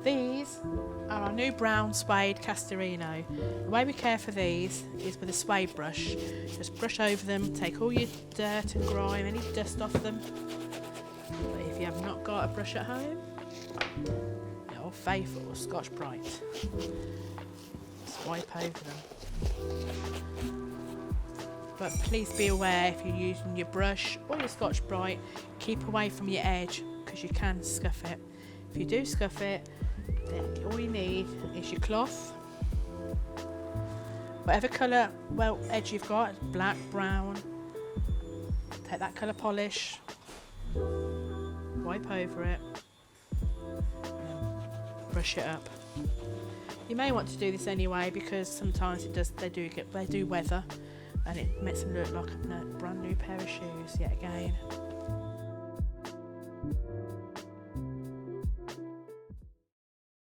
These are our new brown suede Castorino. The way we care for these is with a suede brush. Just brush over them, take all your dirt and grime, any dust off them. But if you have not got a brush at home, the old faithful Scotch Brite. Just wipe over them. But please be aware, if you're using your brush or your Scotch Brite, keep away from your edge because you can scuff it. If you do scuff it, then all you need is your cloth, whatever colour edge you've got, black, brown, take that colour polish, wipe over it, and brush it up. You may want to do this anyway because sometimes they do weather and it makes them look like a brand new pair of shoes yet again.